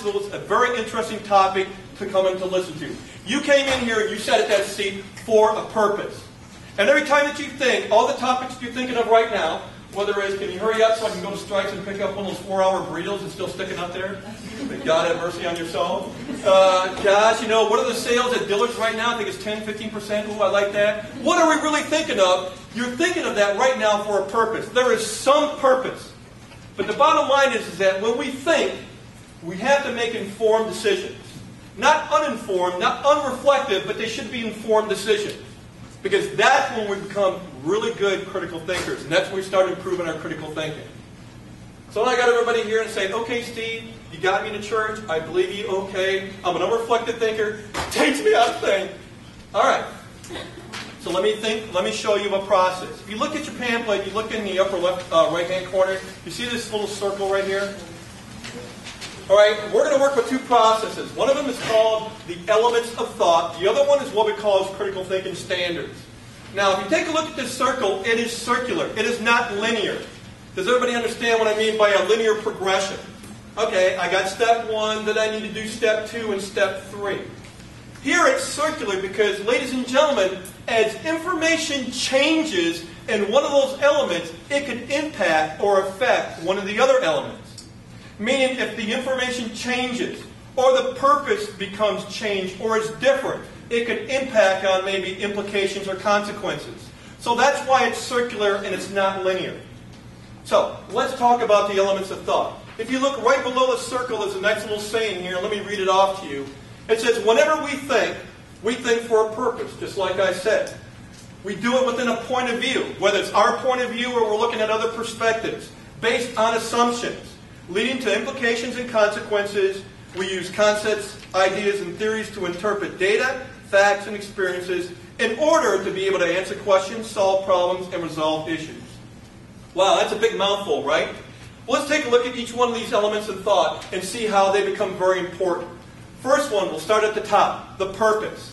this was a very interesting topic to come and to listen to. You came in here and you sat at that seat for a purpose. And every time that you think, all the topics you're thinking of right now, whether it's, can you hurry up so I can go to Strikes and pick up one of those 4-hour burritos that's still sticking up there? May God have mercy on your soul. Gosh, you know, what are the sales at Dillard's right now? I think it's 10, 15%. Ooh, I like that. What are we really thinking of? You're thinking of that right now for a purpose. There is some purpose. But the bottom line is that when we think, we have to make informed decisions. Not uninformed, not unreflective, but they should be informed decisions. Because that's when we become really good critical thinkers. And that's when we start improving our critical thinking. So I got everybody here and saying, okay, Steve, you got me to church. I believe you. Okay. I'm an unreflective thinker. Teach me how to think. All right. So let me show you a process. If you look at your pamphlet, you look in the upper left right-hand corner, you see this little circle right here? All right, we're going to work with two processes. One of them is called the elements of thought. The other one is what we call critical thinking standards. Now, if you take a look at this circle, it is circular. It is not linear. Does everybody understand what I mean by a linear progression? Okay, I got step 1, then I need to do step 2 and step 3. Here it's circular because, ladies and gentlemen, as information changes in one of those elements, it could impact or affect one of the other elements. Meaning, if the information changes, or the purpose becomes changed, or is different, it could impact on maybe implications or consequences. So that's why it's circular and it's not linear. So, let's talk about the elements of thought. If you look right below the circle, there's a nice little saying here. Let me read it off to you. It says, whenever we think for a purpose, just like I said. We do it within a point of view, whether it's our point of view or we're looking at other perspectives, based on assumptions, leading to implications and consequences. We use concepts, ideas, and theories to interpret data, facts, and experiences in order to be able to answer questions, solve problems, and resolve issues. Wow, that's a big mouthful, right? Well, let's take a look at each one of these elements of thought and see how they become very important. First one, we'll start at the top, the purpose.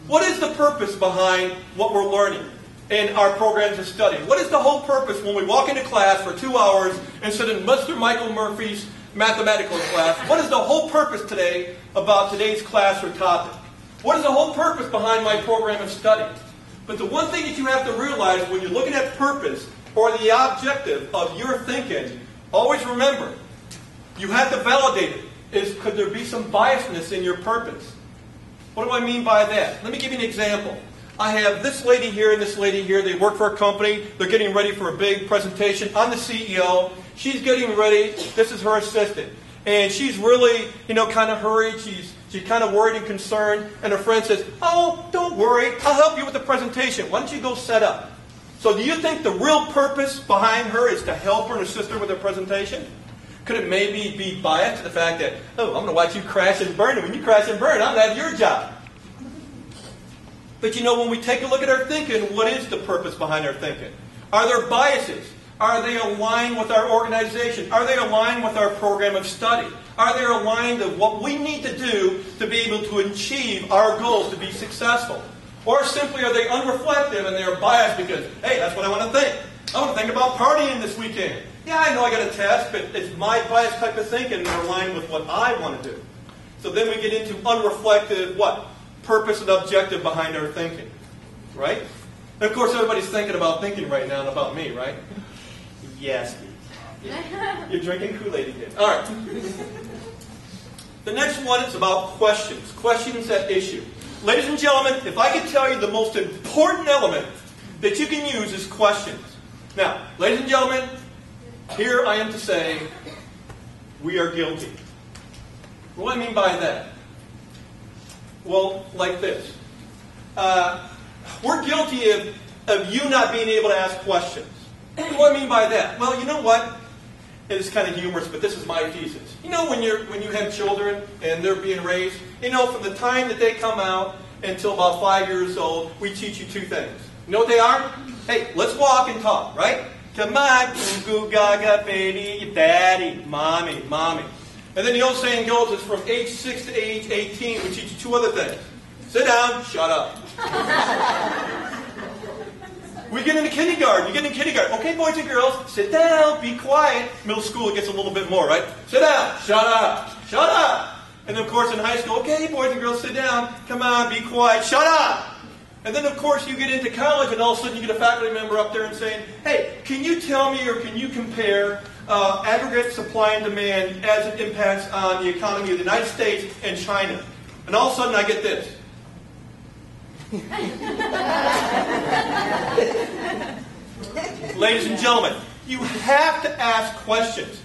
What is the purpose behind what we're learning in our programs of study? What is the whole purpose when we walk into class for 2 hours and sit in Mr. Michael Murphy's mathematical class? What is the whole purpose today about today's class or topic? What is the whole purpose behind my program of study? But the one thing that you have to realize when you're looking at purpose or the objective of your thinking, always remember, you have to validate it. Could there be some biasness in your purpose? What do I mean by that? Let me give you an example. I have this lady here and this lady here. They work for a company. They're getting ready for a big presentation. I'm the CEO. She's getting ready. This is her assistant. And she's really, kind of hurried. She's kind of worried and concerned. And her friend says, oh, don't worry. I'll help you with the presentation. Why don't you go set up? So do you think the real purpose behind her is to help her and assist her with her presentation? Could it maybe be biased to the fact that, oh, I'm going to watch you crash and burn, and when you crash and burn, I'm going to have your job? But when we take a look at our thinking, what is the purpose behind our thinking? Are there biases? Are they aligned with our organization? Are they aligned with our program of study? Are they aligned with what we need to do to be able to achieve our goals to be successful? Or simply are they unreflective and they're biased because, hey, that's what I want to think. I want to think about partying this weekend. Yeah, I know I got a test, but it's my biased type of thinking and they're aligned with what I want to do. So then we get into unreflective, what? Purpose and objective behind our thinking. Right? And of course, everybody's thinking about thinking right now and about me, right? Yes. You're drinking Kool-Aid again. All right. The next one is about questions. Questions at issue. Ladies and gentlemen, if I could tell you the most important element that you can use is questions. Now, ladies and gentlemen, here I am to say, we are guilty. What do I mean by that? Well, like this. We're guilty of you not being able to ask questions. What do I mean by that? Well, you know what? It's kind of humorous, but this is my thesis. When you have children and they're being raised, from the time that they come out until about 5 years old, we teach you two things. You know what they are? Hey, let's walk and talk, right? Come on, goo goo gaga, baby, daddy, mommy. And then the old saying goes, it's from age 6 to age 18, we teach you two other things. Sit down, shut up. We get into kindergarten. You get into kindergarten. Okay, boys and girls, sit down, be quiet. Middle school, it gets a little bit more, right? Sit down, shut up. Shut up! And then, of course, in high school, okay, boys and girls, sit down. Come on, be quiet. Shut up! And then, of course, you get into college, and all of a sudden you get a faculty member up there and saying, hey, can you tell me or can you compare aggregate supply and demand as it impacts on the economy of the United States and China? And all of a sudden I get this. Ladies and gentlemen, you have to ask questions.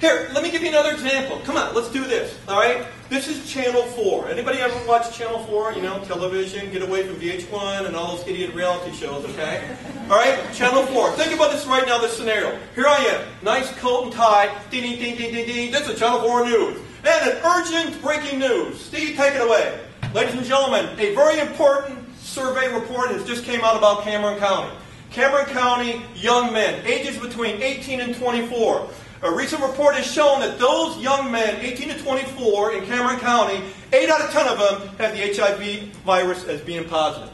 Here, let me give you another example. Come on, let's do this. All right? This is Channel 4. Anybody ever watch Channel 4? You know, television, get away from VH1 and all those idiot reality shows, okay? All right? Channel 4. Think about this right now, this scenario. Here I am. Nice coat and tie. Ding, ding, ding, ding, ding, ding. This is Channel 4 News. And an urgent breaking news. Steve, take it away. Ladies and gentlemen, a very important survey report has just came out about Cameron County. Cameron County young men, ages between 18 and 24. A recent report has shown that those young men, 18 to 24 in Cameron County, 8 out of 10 of them have the HIV virus as being positive.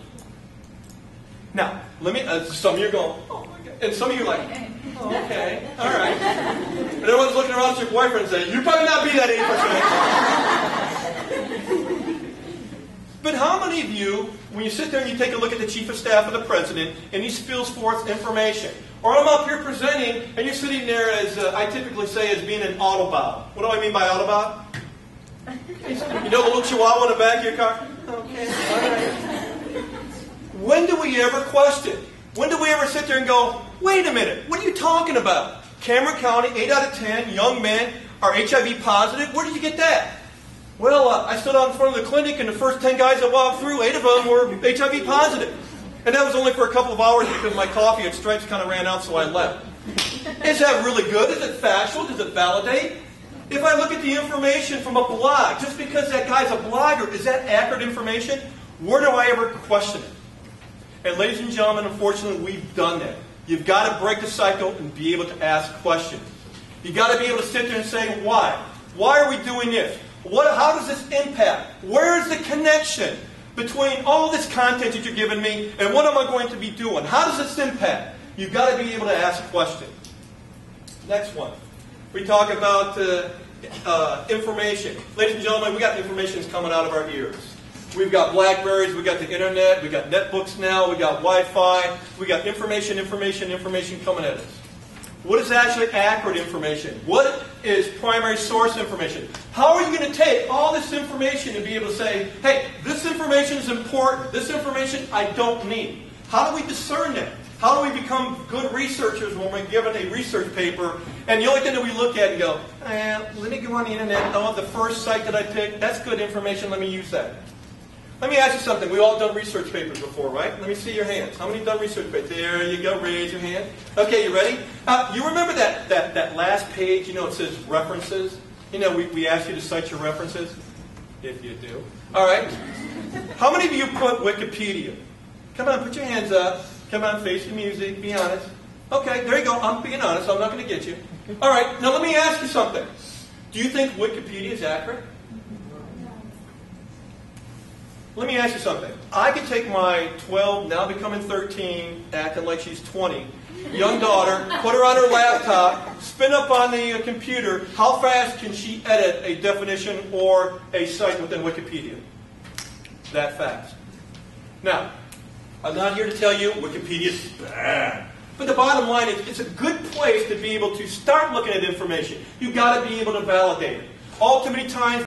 Now, let me, some of you are going, oh my God. And some of you are like, oh, okay, all right. And everyone's looking around at your boyfriend and saying, you probably not be that 8%. But how many of you, when you sit there and you take a look at the Chief of Staff of the President and he spills forth information, or I'm up here presenting and you're sitting there as, I typically say, as being an Autobot. What do I mean by Autobot? You know the little chihuahua in the back of your car? Okay, all right. When do we ever question? When do we ever sit there and go, wait a minute, what are you talking about? Cameron County, 8 out of 10 young men are HIV positive? Where did you get that? Well, I stood out in front of the clinic and the first 10 guys that walked through, 8 of them were HIV positive. And that was only for a couple of hours because my coffee at Stripes kind of ran out, so I left. Is that really good? Is it factual? Does it validate? If I look at the information from a blog, just because that guy's a blogger, is that accurate information? Where do I ever question it? And ladies and gentlemen, unfortunately, we've done that. You've got to break the cycle and be able to ask questions. You've got to be able to sit there and say, why? Why are we doing this? How does this impact? Where is the connection between all this content that you're giving me and what am I going to be doing? How does this impact? You've got to be able to ask a question. Next one. We talk about information. Ladies and gentlemen, we got information that's coming out of our ears. We've got Blackberries, we've got the internet, we've got netbooks now, we've got Wi-Fi, we've got information coming at us. What is actually accurate information? What is primary source information? How are you going to take all this information and be able to say, hey, this information is important, this information I don't need? How do we discern that? How do we become good researchers when we're given a research paper and the only thing that we look at and go, let me go on the internet, oh, the first site that I picked, that's good information, let me use that. Let me ask you something. We've all done research papers before, right? Let me see your hands. How many have done research papers? There you go. Raise your hand. Okay, you ready? You remember that last page, you know, it says references? You know, we ask you to cite your references? If you do. All right. How many of you put Wikipedia? Come on, put your hands up. Come on, face the music. Be honest. Okay, there you go. I'm being honest. I'm not going to get you. All right. Now let me ask you something. Do you think Wikipedia is accurate? Let me ask you something. I could take my 12, now becoming 13, acting like she's 20, young daughter, put her on her laptop, spin up on the computer. How fast can she edit a definition or a site within Wikipedia? That fast. Now, I'm not here to tell you Wikipedia is bad. But the bottom line is it's a good place to be able to start looking at information. You've got to be able to validate it. All too many times